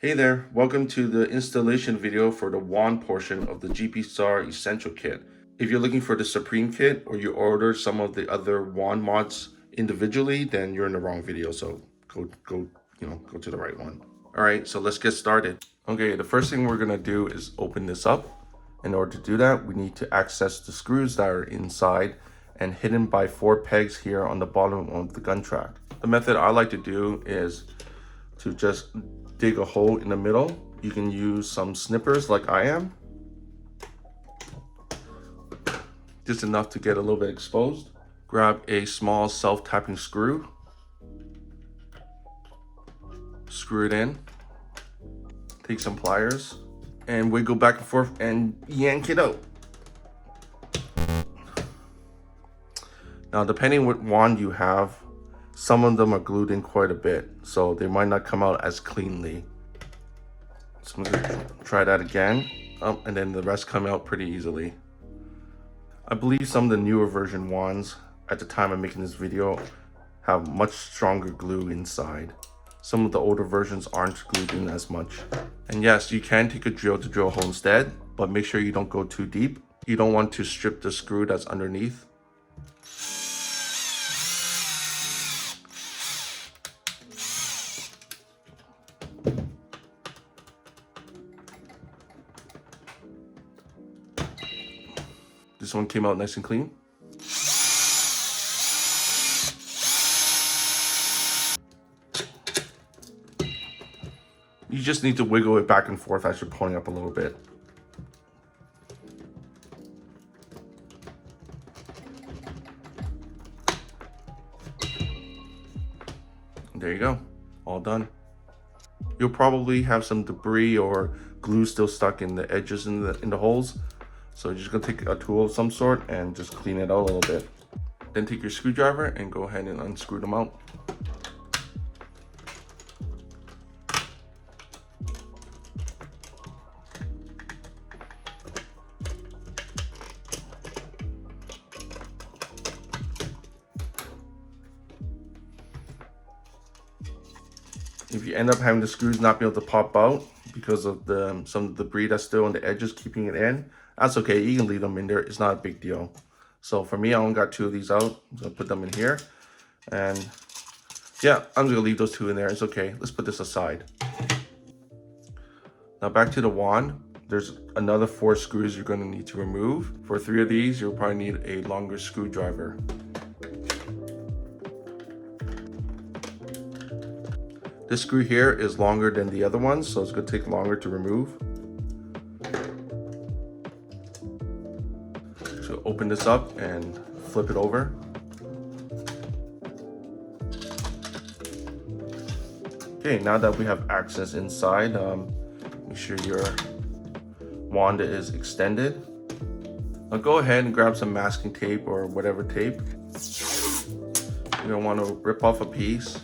Hey there, welcome to the installation video for the wand portion of the GPStar Essential Kit. If you're looking for the Supreme Kit or you order some of the other wand mods individually, then you're in the wrong video, so go to the right one. All right, so let's get started. Okay, the first thing we're gonna do is open this up. In order to do that, we need to access the screws that are inside and hidden by 4 pegs here on the bottom of the gun track. The method I like to do is to just dig a hole in the middle. You can use some snippers like I am, just enough to get a little bit exposed. Grab a small self-tapping screw, screw it in, take some pliers, and wiggle back and forth and yank it out. Now, depending what wand you have, some of them are glued in quite a bit, so they might not come out as cleanly. So I'm gonna try that again, and then the rest come out pretty easily. I believe some of the newer version wands at the time of making this video have much stronger glue inside. Some of the older versions aren't glued in as much. And yes, you can take a drill to drill a hole instead, but make sure you don't go too deep. You don't want to strip the screw that's underneath. This one came out nice and clean. You just need to wiggle it back and forth as you're pulling up a little bit. There you go, all done. You'll probably have some debris or glue still stuck in the edges in the holes. So you're just gonna take a tool of some sort and just clean it out a little bit. Then take your screwdriver and go ahead and unscrew them out. If you end up having the screws not be able to pop out because of some of the debris that's still on the edges keeping it in, that's okay, you can leave them in there, it's not a big deal. So for me, I only got 2 of these out, I'm gonna put them in here. And yeah, I'm just gonna leave those 2 in there, it's okay. Let's put this aside. Now back to the wand, there's another 4 screws you're gonna need to remove. For 3 of these, you'll probably need a longer screwdriver. This screw here is longer than the other ones, so it's gonna take longer to remove. So open this up and flip it over. Okay, now that we have access inside, make sure your wand is extended. Now go ahead and grab some masking tape or whatever tape. You're gonna want to rip off a piece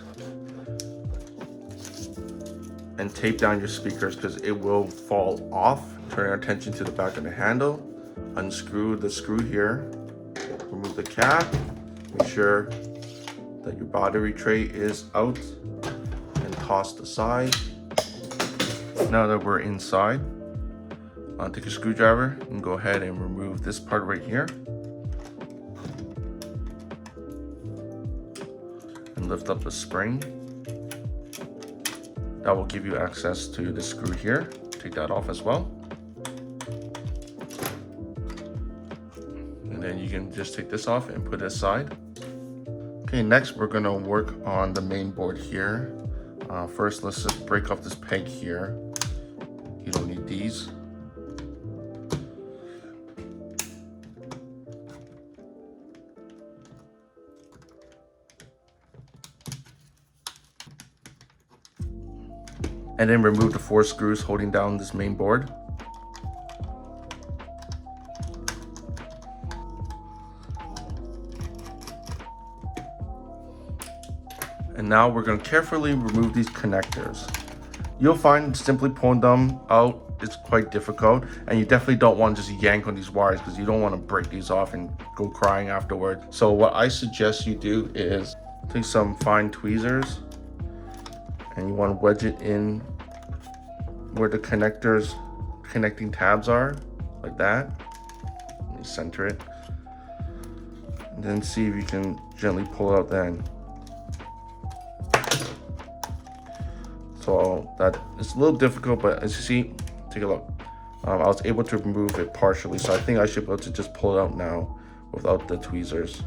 and tape down your speakers because it will fall off. Turn our attention to the back of the handle. Unscrew the screw here. Remove the cap. Make sure that your battery tray is out and tossed aside. Now that we're inside, take a screwdriver and go ahead and remove this part right here. And lift up the spring. That will give you access to the screw here. Take that off as well. And then you can just take this off and put it aside. Okay, next we're gonna work on the main board here. First, let's just break off this peg here. You don't need these. And then remove the 4 screws holding down this main board. And now we're going to carefully remove these connectors. You'll find simply pulling them out is quite difficult, and you definitely don't want to just yank on these wires because you don't want to break these off and go crying afterward. So what I suggest you do is take some fine tweezers and you want to wedge it in where the connecting tabs are, like that. Let me center it. And then see if you can gently pull it out then. So that it's a little difficult, but as you see, take a look. I was able to remove it partially, so I think I should be able to just pull it out now without the tweezers.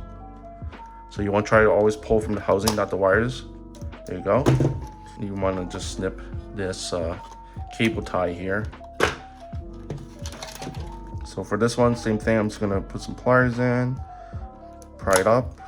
So you want to try to always pull from the housing, not the wires. There you go. You want to just snip this cable tie here. So for this one, same thing. I'm just gonna put some pliers in, pry it up.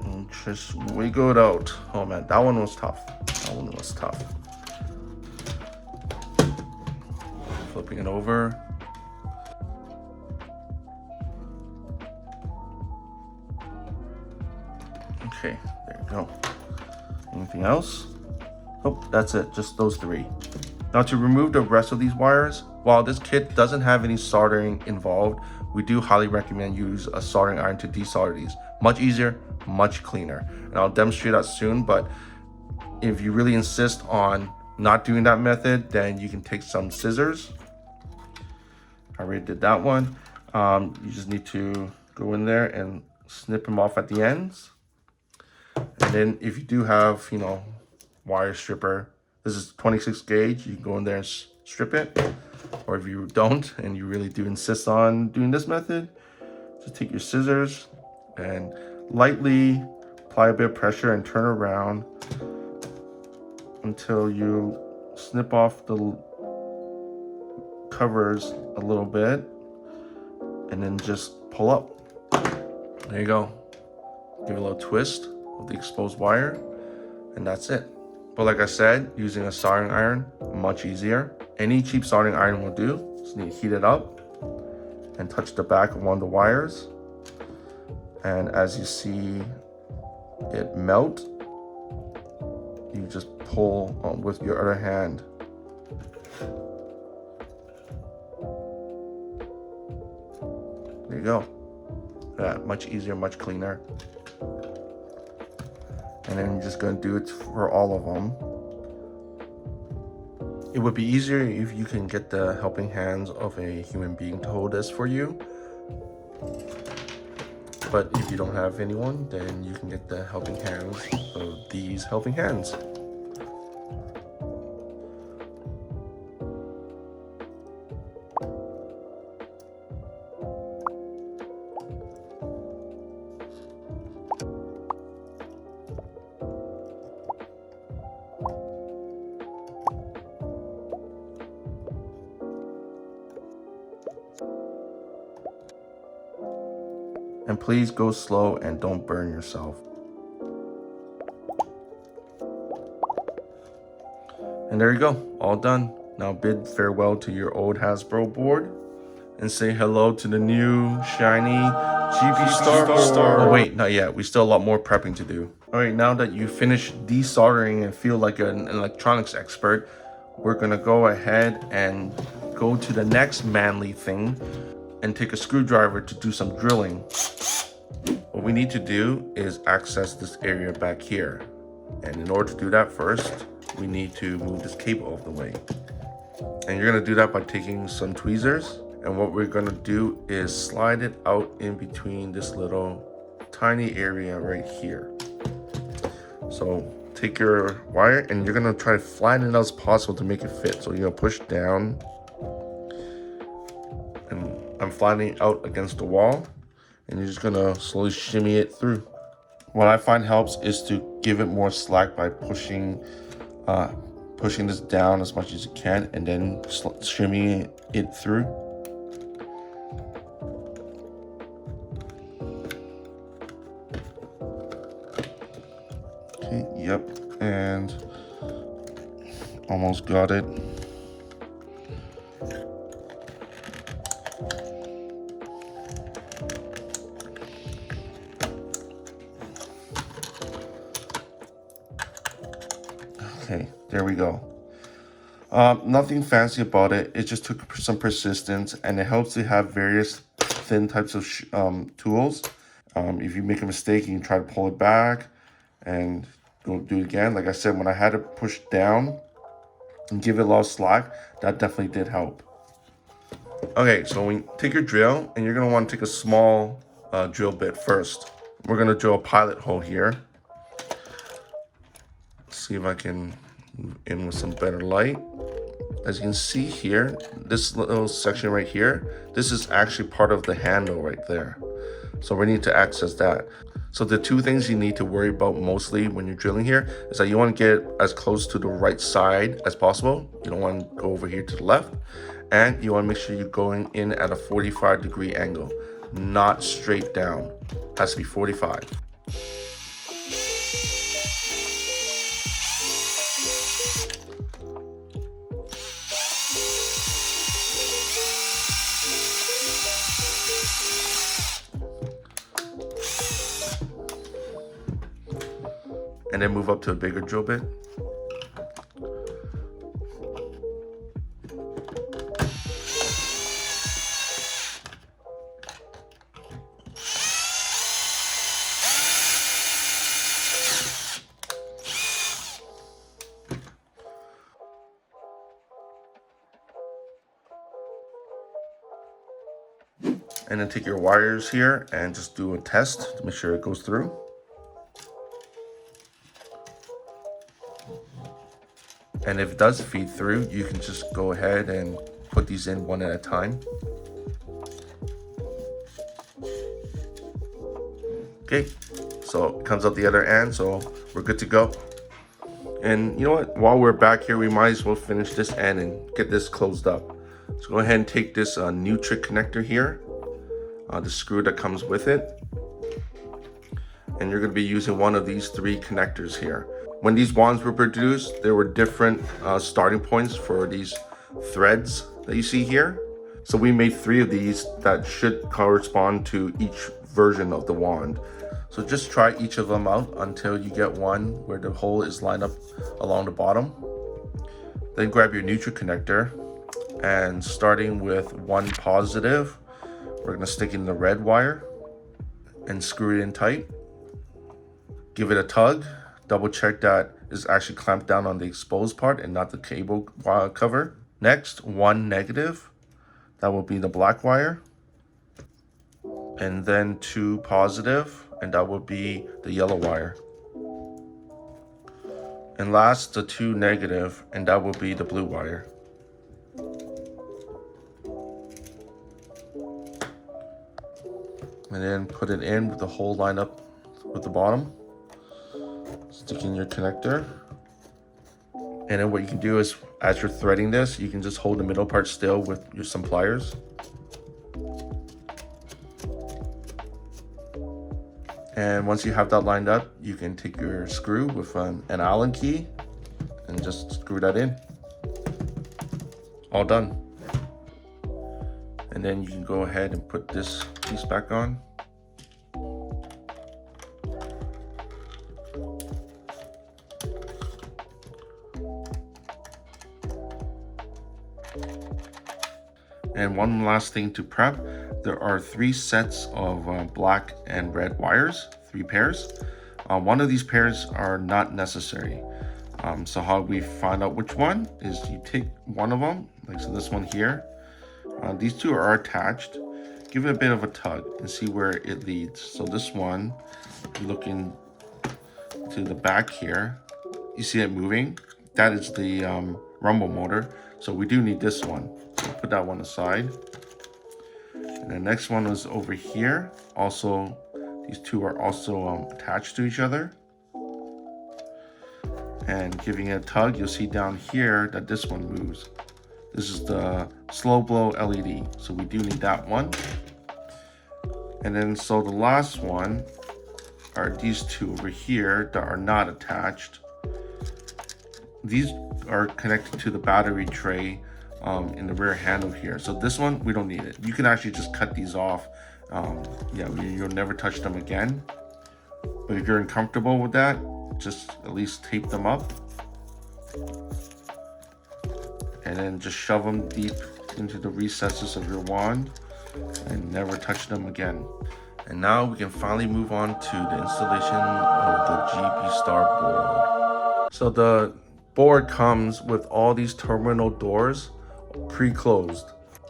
And just wiggle it out. Oh man, that one was tough. That one was tough. Flipping it over. Okay, there you go. Anything else? Oh, that's it, just those three. Now to remove the rest of these wires, while this kit doesn't have any soldering involved, we do highly recommend you use a soldering iron to desolder these. Much easier, much cleaner. And I'll demonstrate that soon, but if you really insist on not doing that method, then you can take some scissors. I already did that one. You just need to go in there and snip them off at the ends. And then if you do have, wire stripper, this is 26 gauge, you can go in there and strip it. Or if you don't, and you really do insist on doing this method, just take your scissors and lightly apply a bit of pressure and turn around until you snip off the covers a little bit, and then just pull up. There you go. Give it a little twist of the exposed wire, and that's it. But like I said, using a soldering iron, much easier. Any cheap soldering iron will do. Just need to heat it up and touch the back of one of the wires. And as you see it melt, you just pull with your other hand. There you go. Yeah, much easier, much cleaner. And then you're just gonna do it for all of them. It would be easier if you can get the helping hands of a human being to hold this for you. But if you don't have anyone, then you can get the helping hands of these helping hands. And please go slow and don't burn yourself. And there you go, all done. Now bid farewell to your old Hasbro board and say hello to the new shiny GPStar board. Oh wait, not yet. We still have a lot more prepping to do. All right, now that you finished desoldering and feel like an electronics expert, we're gonna go ahead and go to the next manly thing and take a screwdriver to do some drilling. What we need to do is access this area back here. And in order to do that first, we need to move this cable out of the way. And you're gonna do that by taking some tweezers. And what we're gonna do is slide it out in between this little tiny area right here. So take your wire and you're gonna try to flatten it as possible to make it fit. So you're gonna push down, and I'm flattening it out against the wall, and you're just gonna slowly shimmy it through. What I find helps is to give it more slack by pushing this down as much as you can, and then shimmying it through. Okay, yep, and almost got it. Okay, there we go. Nothing fancy about it. It just took some persistence, and it helps to have various thin types of tools. If you make a mistake, you can try to pull it back and go do it again. Like I said, when I had to push down and give it a lot of slack, that definitely did help. Okay, so when you take your drill, and you're gonna want to take a small drill bit first. We're gonna drill a pilot hole here. See if I can move in with some better light. As you can see here, this little section right here, this is actually part of the handle right there. So we need to access that. So the two things you need to worry about mostly when you're drilling here is that you want to get as close to the right side as possible. You don't want to go over here to the left. And you want to make sure you're going in at a 45-degree angle, not straight down. It has to be 45. And then move up to a bigger drill bit. And then take your wires here and just do a test to make sure it goes through. And if it does feed through, you can just go ahead and put these in one at a time. Okay, so it comes out the other end, so we're good to go. And you know what, while we're back here, we might as well finish this end and get this closed up. So go ahead and take this Nutric connector here, the screw that comes with it. And you're gonna be using one of these three connectors here. When these wands were produced, there were different starting points for these threads that you see here. So we made 3 of these that should correspond to each version of the wand. So just try each of them out until you get one where the hole is lined up along the bottom. Then grab your neutral connector, and starting with one positive, we're gonna stick in the red wire and screw it in tight. Give it a tug. Double check that is actually clamped down on the exposed part and not the cable cover. Next, one negative, that will be the black wire. And then 2 positive, and that will be the yellow wire. And last, the 2 negative, and that will be the blue wire. And then put it in with the hole lined up with the bottom. Stick in your connector. And then what you can do is, as you're threading this, you can just hold the middle part still with some pliers. And once you have that lined up, you can take your screw with an Allen key and just screw that in. All done. And then you can go ahead and put this piece back on. And one last thing to prep, there are 3 sets of black and red wires, 3 pairs. One of these pairs are not necessary. So how we find out which one is you take one of them, like so this one here. These 2 are attached. Give it a bit of a tug and see where it leads. So this one, looking to the back here, you see it moving? That is the rumble motor. So we do need this one. So put that one aside. And the next one was over here. Also, these 2 are also attached to each other. And giving it a tug, you'll see down here that this one moves. This is the slow blow LED. So we do need that one. And then so the last one are these 2 over here that are not attached. These are connected to the battery tray in the rear handle here. So this one, we don't need it. You can actually just cut these off. Yeah, you'll never touch them again. But if you're uncomfortable with that, just at least tape them up. and then just shove them deep into the recesses of your wand and never touch them again. And now we can finally move on to the installation of the GPStar board. So the board comes with all these terminal doors pre-closed.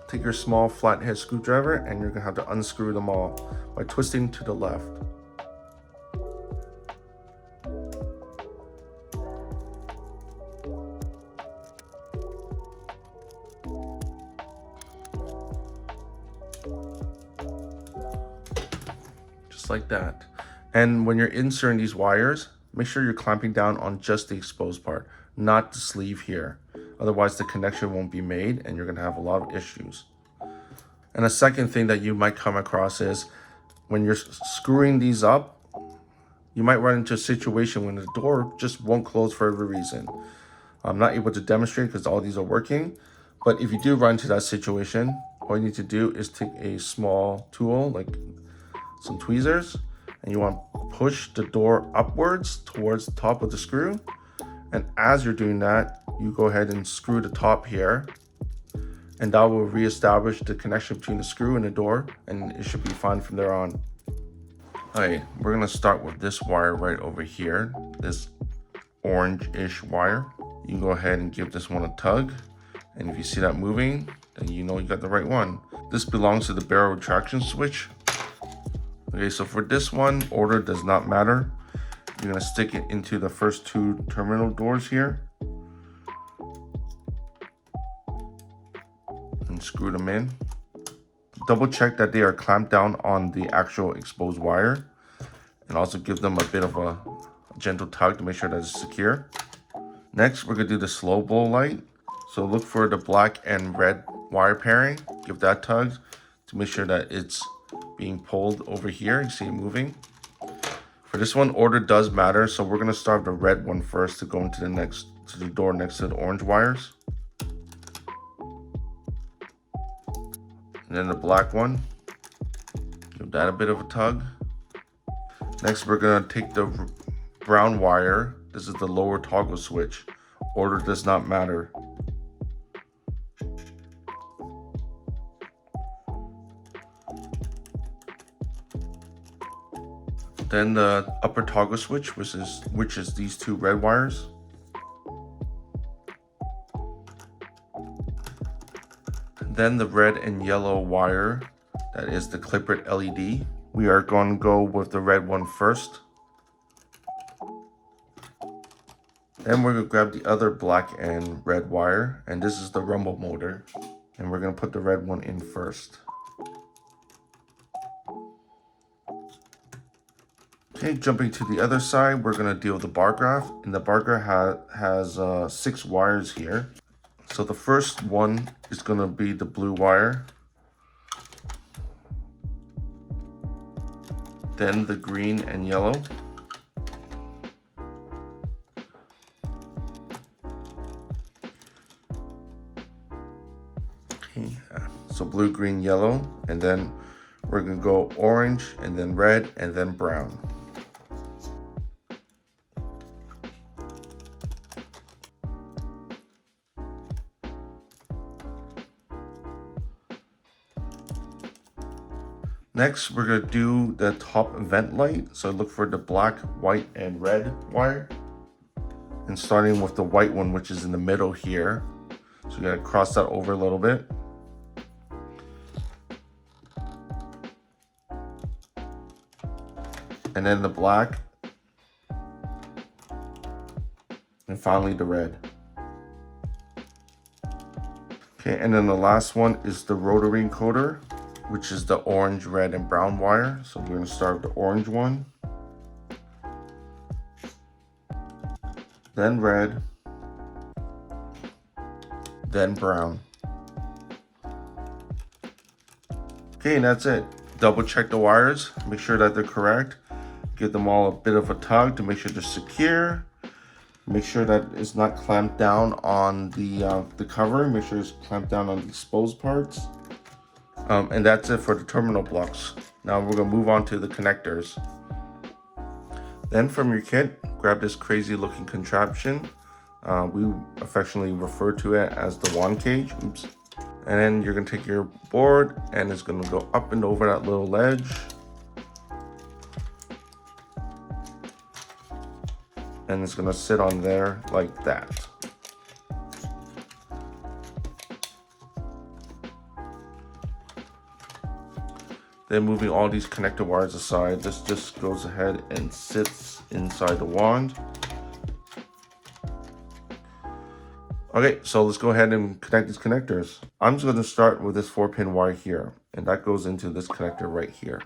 Take your small flathead screwdriver and you're gonna have to unscrew them all by twisting to the left. Just like that. And when you're inserting these wires, make sure you're clamping down on just the exposed part, not the sleeve here. Otherwise the connection won't be made and you're gonna have a lot of issues. And a second thing that you might come across is when you're screwing these up, you might run into a situation when the door just won't close for every reason. I'm not able to demonstrate because all these are working, but if you do run into that situation, all you need to do is take a small tool like some tweezers, and you want to push the door upwards towards the top of the screw. And as you're doing that, you go ahead and screw the top here, and that will reestablish the connection between the screw and the door, and it should be fine from there on. Alright, we're gonna start with this wire right over here, this orange-ish wire. You can go ahead and give this one a tug, and if you see that moving, then you know you got the right one. This belongs to the barrel retraction switch. Okay, so for this one, order does not matter. You're gonna stick it into the first two terminal doors here and screw them in. Double check that they are clamped down on the actual exposed wire, and also give them a bit of a gentle tug to make sure that it's secure. Next, we're gonna do the slow blow light. So look for the black and red wire pairing. Give that tug to make sure that it's being pulled over here. You see it moving. For this one, order does matter, so we're gonna start the red one first to go into the door next to the orange wires. And then the black one. Give that a bit of a tug. Next, we're gonna take the brown wire. This is the lower toggle switch. Order does not matter. Then the upper toggle switch, which is these two red wires. Then the red and yellow wire, that is the clippered LED. We are going to go with the red one first. Then we're going to grab the other black and red wire, and this is the rumble motor. And we're going to put the red one in first. Okay, jumping to the other side, we're going to deal with the bar graph. And the bar graph has 6 wires here. So the first one is going to be the blue wire. Then the green and yellow. Okay, so blue, green, yellow, and then we're going to go orange, and then red, and then brown. Next, we're going to do the top vent light. So look for the black, white, and red wire. And starting with the white one, which is in the middle here. So you got to cross that over a little bit. And then the black. And finally the red. Okay, and then the last one is the rotary encoder, which is the orange, red, and brown wire. So we're going to start with the orange one, then red, then brown. Okay, and that's it. Double check the wires, make sure that they're correct. Give them all a bit of a tug to make sure they're secure. Make sure that it's not clamped down on the cover. Make sure it's clamped down on the exposed parts. And that's it for the terminal blocks. Now we're going to move on to the connectors. Then from your kit, grab this crazy looking contraption. We affectionately refer to it as the wand cage. Oops. And then you're gonna take your board and it's gonna go up and over that little ledge. And it's gonna sit on there like that. Then moving all these connector wires aside, this just goes ahead and sits inside the wand. Okay, so let's go ahead and connect these connectors. I'm just gonna start with this 4-pin wire here, and that goes into this connector right here.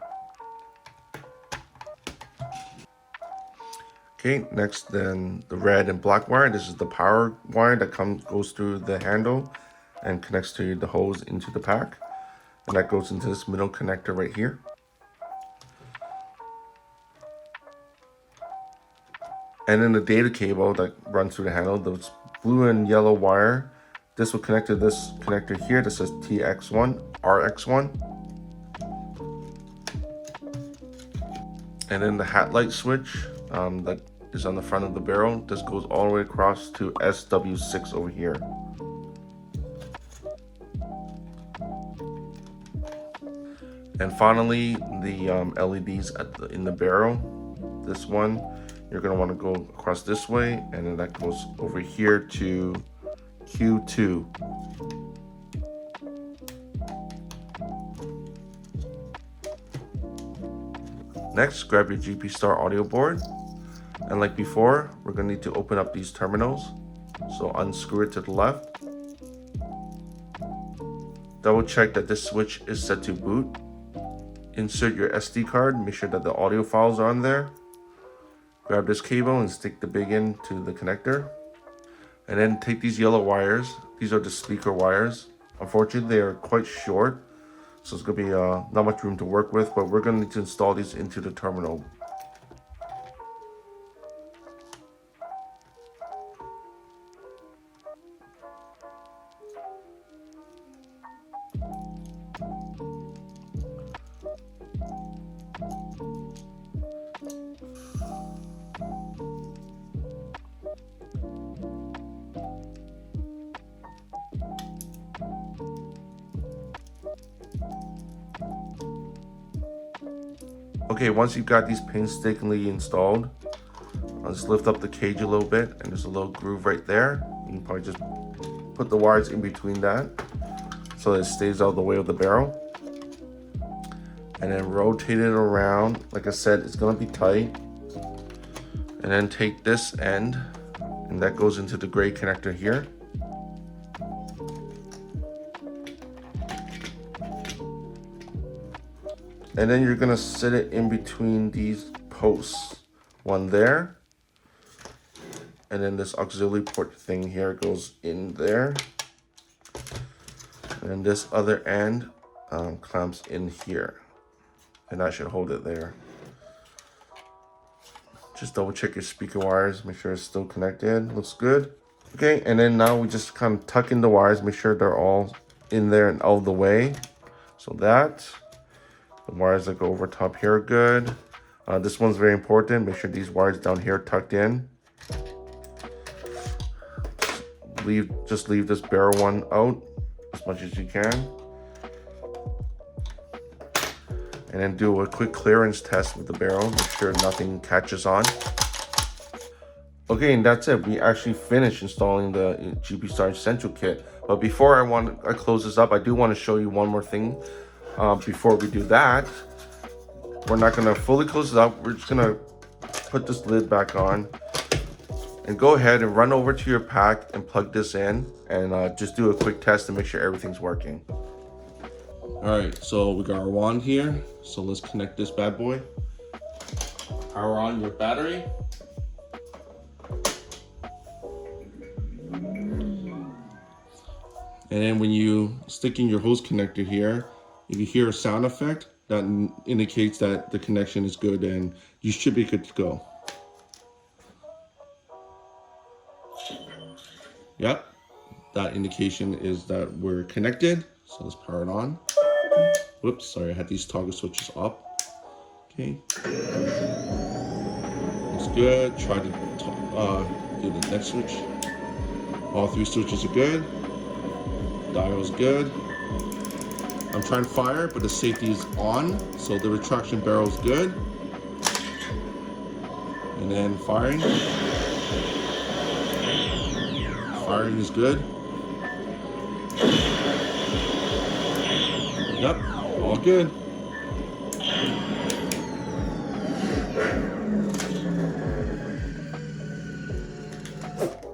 Okay, next then the red and black wire. This is the power wire that goes through the handle and connects to the hose into the pack. And that goes into this middle connector right here. And then the data cable that runs through the handle, those blue and yellow wire, this will connect to this connector here that says TX1, RX1. And then the hat light switch that is on the front of the barrel, this goes all the way across to SW6 over here. And finally, the LEDs in the barrel. This one, you're gonna wanna go across this way, and then that goes over here to Q2. Next, grab your GPStar audio board. And like before, we're gonna need to open up these terminals. So unscrew it to the left. Double check that this switch is set to boot. Insert your SD card, make sure that the audio files are on there. Grab this cable and stick the big end to the connector. And then take these yellow wires. These are the speaker wires. Unfortunately, they are quite short, so it's gonna be not much room to work with, but we're gonna need to install these into the terminal. Okay, once you've got these painstakingly installed, I'll just lift up the cage a little bit, and there's a little groove right there. You can probably just put the wires in between that so that it stays out of the way of the barrel. And then rotate it around. Like I said, it's gonna be tight. And then take this end, and that goes into the gray connector here. And then you're gonna sit it in between these posts. One there. And then this auxiliary port thing here goes in there. And then this other end clamps in here. And that should hold it there. Just double check your speaker wires, make sure it's still connected. Looks good. Okay, and then now we just kind of tuck in the wires, make sure they're all in there and out of the way. So that. The wires that go over top here are good. This one's very important. Make sure these wires down here are tucked in. Just leave this barrel one out as much as you can. And then do a quick clearance test with the barrel. Make sure nothing catches on. Okay, and that's it. We actually finished installing the GPStar Essential Kit. But before I close this up, I do want to show you one more thing. Before we do that, we're not gonna fully close it up. We're just gonna put this lid back on and go ahead and run over to your pack and plug this in and just do a quick test to make sure everything's working. All right, so we got our wand here. So let's connect this bad boy. Power on your battery. And then when you stick in your hose connector here, if you hear a sound effect, that indicates that the connection is good and you should be good to go. Yep, that indication is that we're connected. So let's power it on. Whoops, sorry, I had these toggle switches up. Okay. Looks good. Try to do the next switch. All 3 switches are good. Dial's good. I'm trying to fire, but the safety is on, so the retraction barrel is good. And then firing. Firing is good. Yep, all good.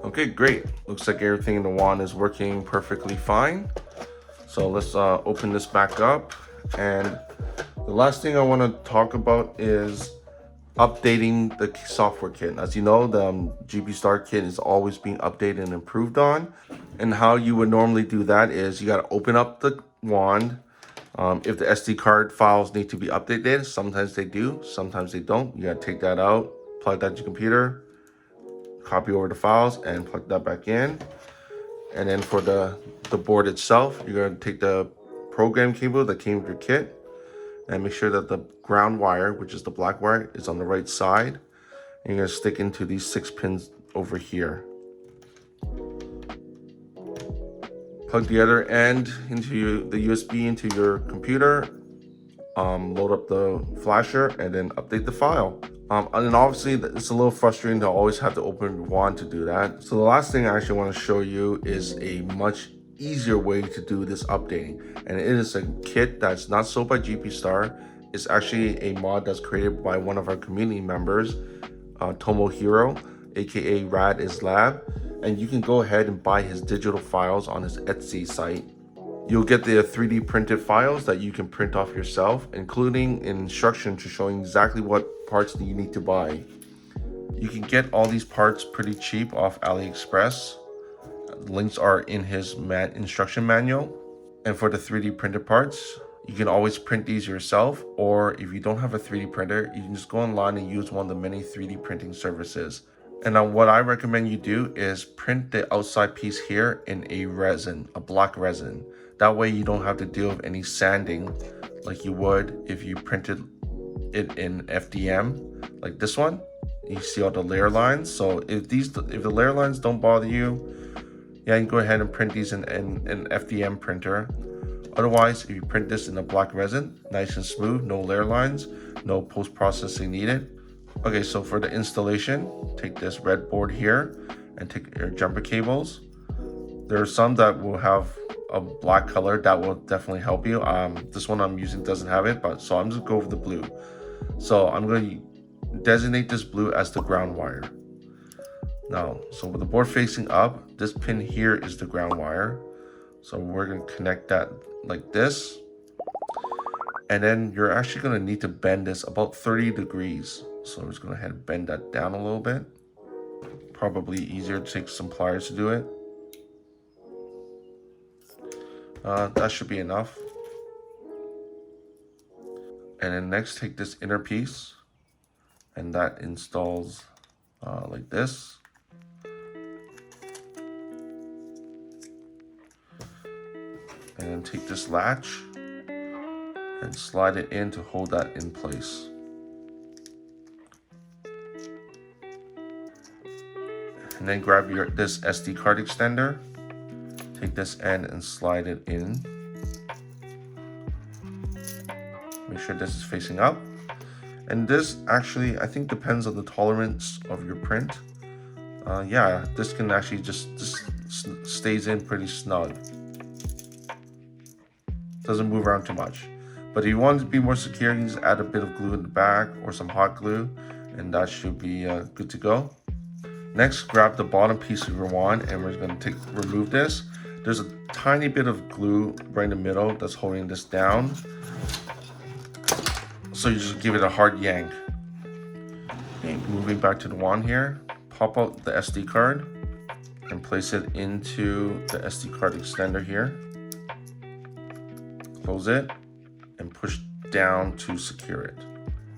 Okay, great. Looks like everything in the wand is working perfectly fine. So let's open this back up. And the last thing I want to talk about is updating the software kit. As you know, the GPStar kit is always being updated and improved on. And how you would normally do that is you got to open up the wand. If the SD card files need to be updated, sometimes they do, sometimes they don't. You got to take that out, plug that to your computer, copy over the files and plug that back in. And then for the board itself, you're going to take the program cable that came with your kit and make sure that the ground wire, which is the black wire, is on the right side. And you're going to stick into these 6 pins over here. Plug the other end into the USB into your computer, load up the flasher, and then update the file. And obviously it's a little frustrating to always have to open wand to do that. So the last thing I actually want to show you is a much easier way to do this updating. And it is a kit that's not sold by GPStar. It's actually a mod that's created by one of our community members, Tomohiro, aka RadisLAB. And you can go ahead and buy his digital files on his Etsy site. You'll get the 3D printed files that you can print off yourself, including instructions showing exactly what parts you need to buy. You can get all these parts pretty cheap off AliExpress. Links are in his instruction manual. And for the 3D printed parts, you can always print these yourself, or if you don't have a 3D printer, you can just go online and use one of the many 3D printing services. And now what I recommend you do is print the outside piece here in a resin, a black resin. That way you don't have to deal with any sanding like you would if you printed it in FDM, like this one. You see all the layer lines. So if the layer lines don't bother you, yeah, you can go ahead and print these in an FDM printer. Otherwise, if you print this in a black resin, nice and smooth, no layer lines, no post-processing needed. Okay, so for the installation, take this red board here and take your jumper cables. There are some that will have a black color that will definitely help you. This one I'm using doesn't have it, but so I'm just going with the blue. So I'm going to designate this blue as the ground wire. Now, so with the board facing up, this pin here is the ground wire. So we're going to connect that like this. And then you're actually going to need to bend this about 30 degrees. So I'm just going to head and bend that down a little bit. Probably easier to take some pliers to do it. That should be enough. And then next, take this inner piece, and that installs like this. And then take this latch and slide it in to hold that in place. And then grab this SD card extender, take this end and slide it in. Make sure this is facing up. And this actually, I think, depends on the tolerance of your print. Yeah, this can actually just stays in pretty snug. Doesn't move around too much. But if you want it to be more secure, you can just add a bit of glue in the back or some hot glue, and that should be good to go. Next, grab the bottom piece of your wand, and we're going to remove this. There's a tiny bit of glue right in the middle that's holding this down. So you just give it a hard yank. Okay, moving back to the wand here, pop out the SD card and place it into the SD card extender here. Close it and push down to secure it.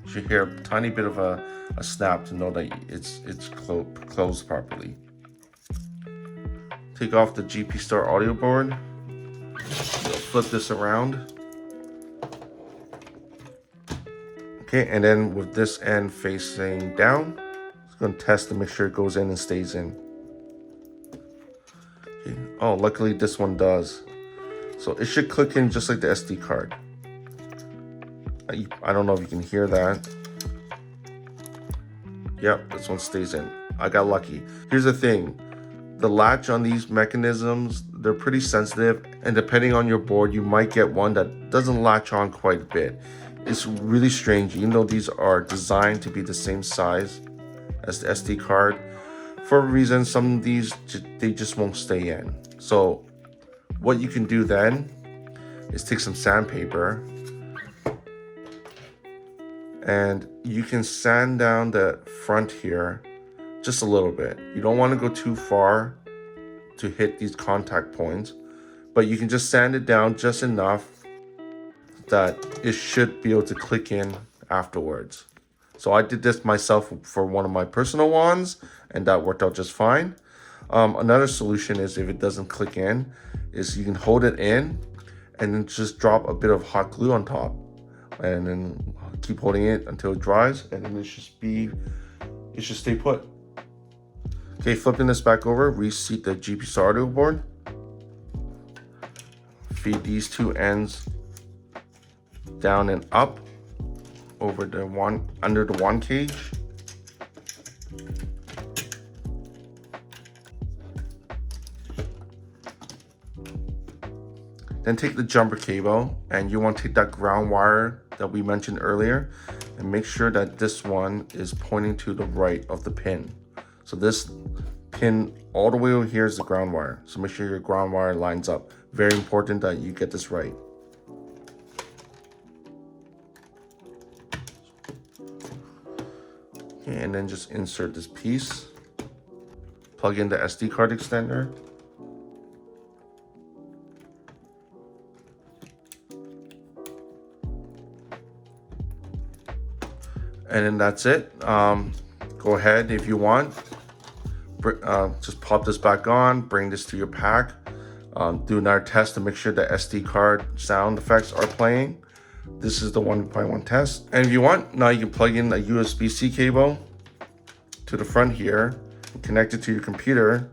You should hear a tiny bit of a snap to know that it's closed properly. Take off the GPStar audio board. Flip this around. Okay, and then with this end facing down, it's going to test to make sure it goes in and stays in. Oh, luckily this one does. So it should click in just like the SD card. I don't know if you can hear that. Yep, this one stays in. I got lucky. Here's the thing. The latch on these mechanisms, they're pretty sensitive, and depending on your board, you might get one that doesn't latch on quite a bit. It's really strange, even though these are designed to be the same size as the SD card. For a reason, some of these, they just won't stay in. So what you can do then is take some sandpaper and you can sand down the front here just a little bit. You don't want to go too far to hit these contact points, but you can just sand it down just enough that it should be able to click in afterwards. So I did this myself for one of my personal wands, and that worked out just fine. Another solution is, if it doesn't click in, is you can hold it in and then just drop a bit of hot glue on top, and then keep holding it until it dries, and then it should stay put. Okay, flipping this back over, reseat the GPStar audio board. Feed these two ends down and up over the under the wand cage. Then take the jumper cable, and you want to take that ground wire that we mentioned earlier, and make sure that this one is pointing to the right of the pin. So this pin all the way over here is the ground wire. So make sure your ground wire lines up. Very important that you get this right. Okay, and then just insert this piece. Plug in the SD card extender. And then that's it. Go ahead if you want. Just pop this back on, bring this to your pack. Do another test to make sure the SD card sound effects are playing. This is the 1.1 test. And if you want, now you can plug in a USB-C cable to the front here, and connect it to your computer.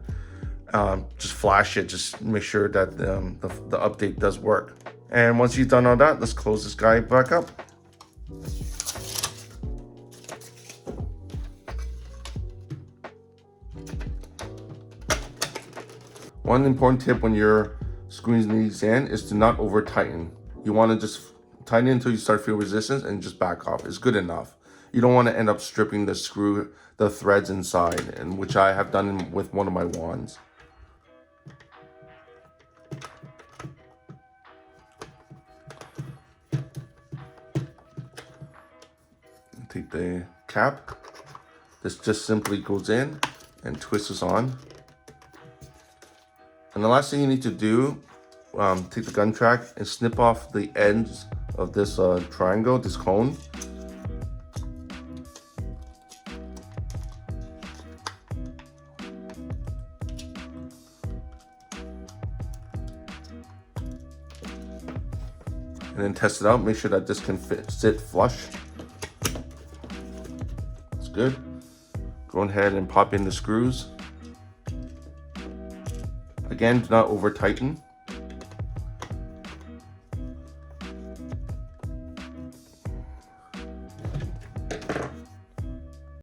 Just flash it, just make sure that the update does work. And once you've done all that, let's close this guy back up. One important tip when you're screwing these in is to not over tighten. You want to just tighten it until you start feeling resistance and just back off. It's good enough. You don't want to end up stripping the threads inside, and which I have done with one of my wands. Take the cap. This just simply goes in and twists on. And the last thing you need to do, take the gun track and snip off the ends of this triangle, this cone. And then test it out, make sure that this can sit flush. That's good. Go ahead and pop in the screws. Again, do not over tighten.